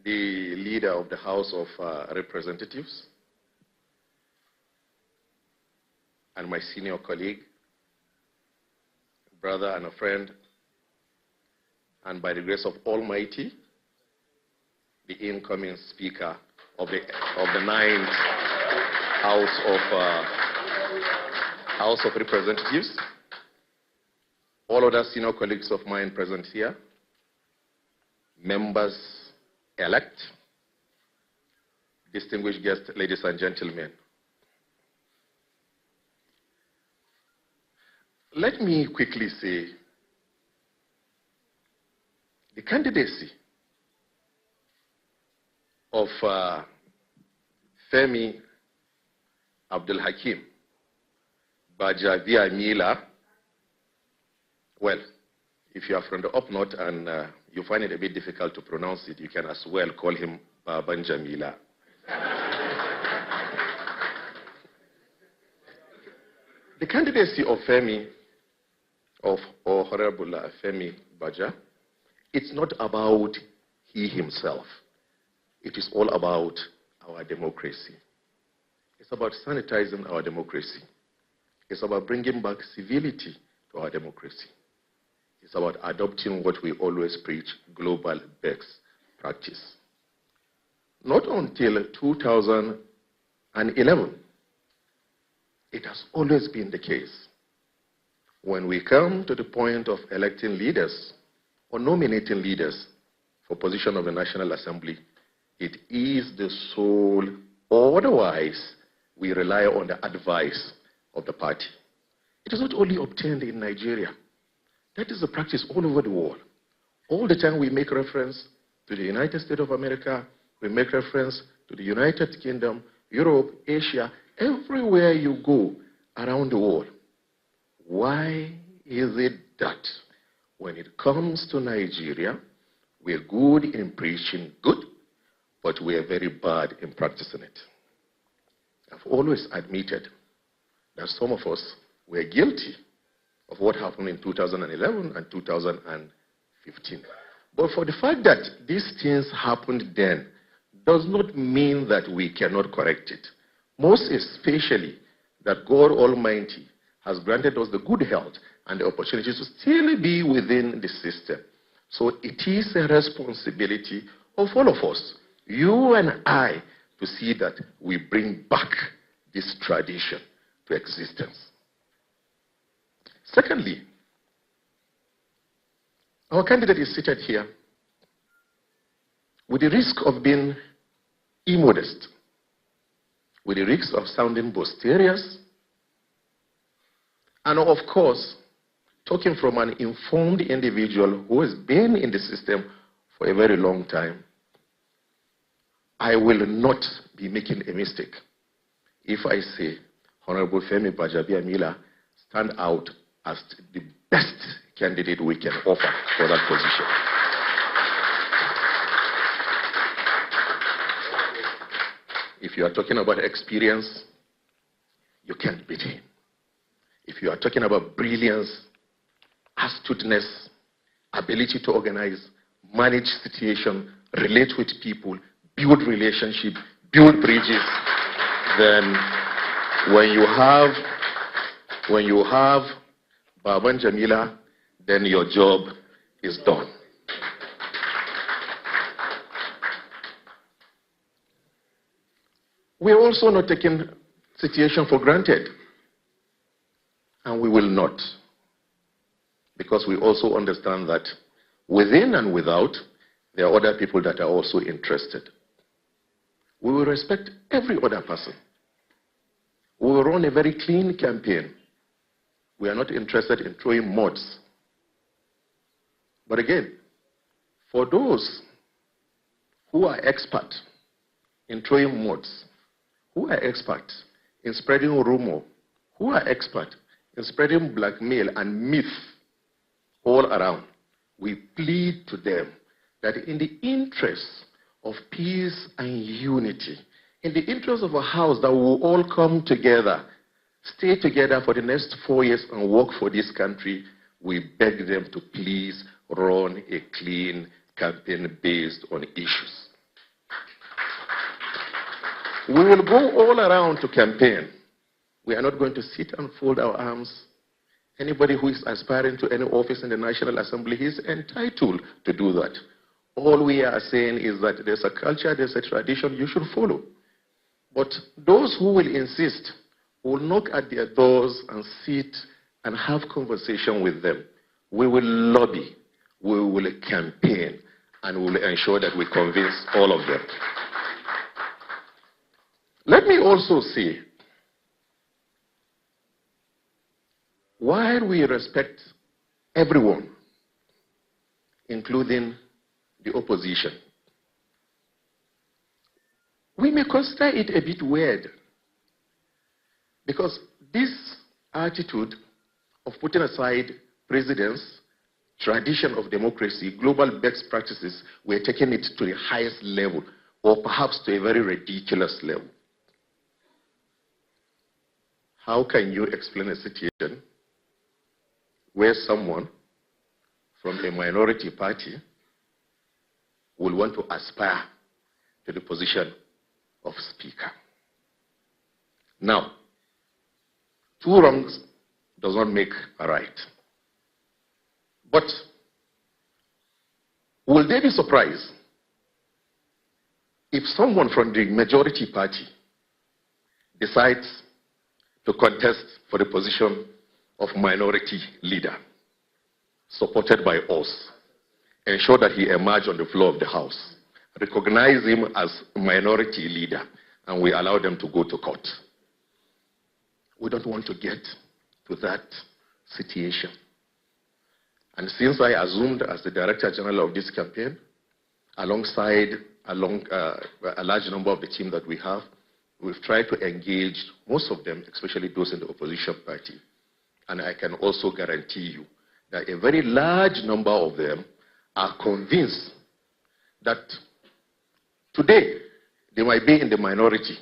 the leader of the House of Representatives, and my senior colleague, brother and a friend, and by the grace of Almighty, the incoming Speaker of the ninth House of Representatives, all other senior colleagues of mine present here, members-elect, distinguished guests, ladies and gentlemen. Let me quickly say, the candidacy of Femi Abdul-Hakim Gbajabiamila, well, if you are from the up north and you find it a bit difficult to pronounce it, you can as well call him Gbajabiamila. The candidacy of Femi, or Honorable Femi Gbaja, it's not about he himself. It is all about our democracy. It's about sanitizing our democracy. It's about bringing back civility to our democracy. It's about adopting what we always preach, global best practice. Not until 2011, it has always been the case. When we come to the point of electing leaders or nominating leaders for position of the National Assembly, it is the sole, otherwise we rely on the advice of the party. It is not only obtained in Nigeria. That is a practice all over the world. All the time we make reference to the United States of America, we make reference to the United Kingdom, Europe, Asia, everywhere you go around the world. Why is it that when it comes to Nigeria, we're good in preaching good, but we're very bad in practicing it? I've always admitted that some of us were guilty of what happened in 2011 and 2015. But for the fact that these things happened then does not mean that we cannot correct it. Most especially that God Almighty has granted us the good health and the opportunity to still be within the system. So it is a responsibility of all of us, you and I, to see that we bring back this tradition to existence. Secondly, our candidate is seated here with the risk of being immodest, with the risk of sounding boisterous, and of course, talking from an informed individual who has been in the system for a very long time. I will not be making a mistake if I say Honorable Femi Gbajabiamila stand out as the best candidate we can offer for that position. If you are talking about experience, you can't beat him. If you are talking about brilliance, astuteness, ability to organize, manage situation, relate with people, build relationship, build bridges, then when you have Gbajabiamila, then your job is done. We are also not taking situation for granted, and we will not, because we also understand that within and without, there are other people that are also interested. We will respect every other person. We will run a very clean campaign. We are not interested in throwing muds. But again, for those who are expert in throwing muds, who are expert in spreading rumor, who are expert in spreading blackmail and myth all around, we plead to them that in the interest of peace and unity, in the interest of a house that will all come together, stay together for the next 4 years and work for this country, we beg them to please run a clean campaign based on issues. We will go all around to campaign. We are not going to sit and fold our arms. Anybody who is aspiring to any office in the National Assembly is entitled to do that. All we are saying is that there's a culture, there's a tradition you should follow. But those who will insist will knock at their doors and sit and have conversation with them. We will lobby, we will campaign, and we will ensure that we convince all of them. Let me also say, while we respect everyone, including the opposition, we may consider it a bit weird, because this attitude of putting aside precedence, tradition of democracy, global best practices, we're taking it to the highest level, or perhaps to a very ridiculous level. How can you explain a situation where someone from a minority party will want to aspire to the position of speaker? Now, two wrongs does not make a right. But will they be surprised if someone from the majority party decides to contest for the position of minority leader, supported by us, ensure that he emerge on the floor of the House, recognize him as minority leader, and we allow them to go to court? We don't want to get to that situation. And since I assumed as the Director General of this campaign, alongside a large number of the team that we have, we've tried to engage most of them, especially those in the opposition party. And I can also guarantee you that a very large number of them are convinced that today they might be in the minority,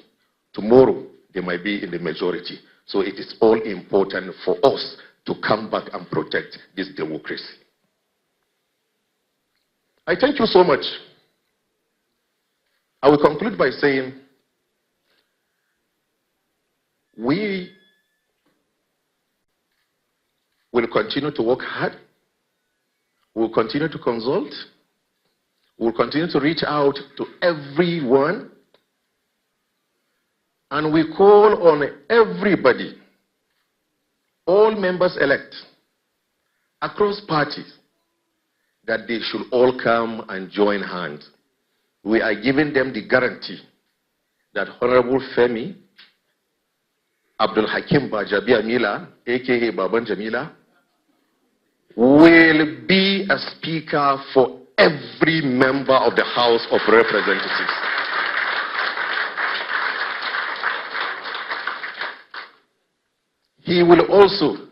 tomorrow they might be in the majority. So it is all important for us to come back and protect this democracy. I thank you so much. I will conclude by saying, we will continue to work hard. We will continue to consult. We will continue to reach out to everyone. And we call on everybody, all members elect, across parties, that they should all come and join hands. We are giving them the guarantee that Honorable Femi Abdul Hakim Gbajabiamila, aka Jamila, will be a speaker for every member of the House of Representatives. He will also,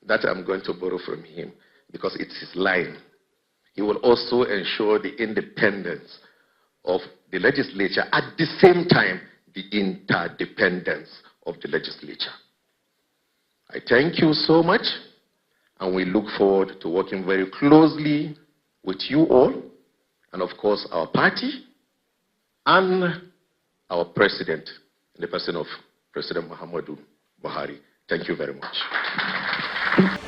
that I'm going to borrow from him because it's his line, he will also ensure the independence of the legislature, at the same time the interdependence of the legislature. I thank you so much, and we look forward to working very closely with you all, and of course our party and our president, in the person of President Muhammadu Buhari. Thank you very much.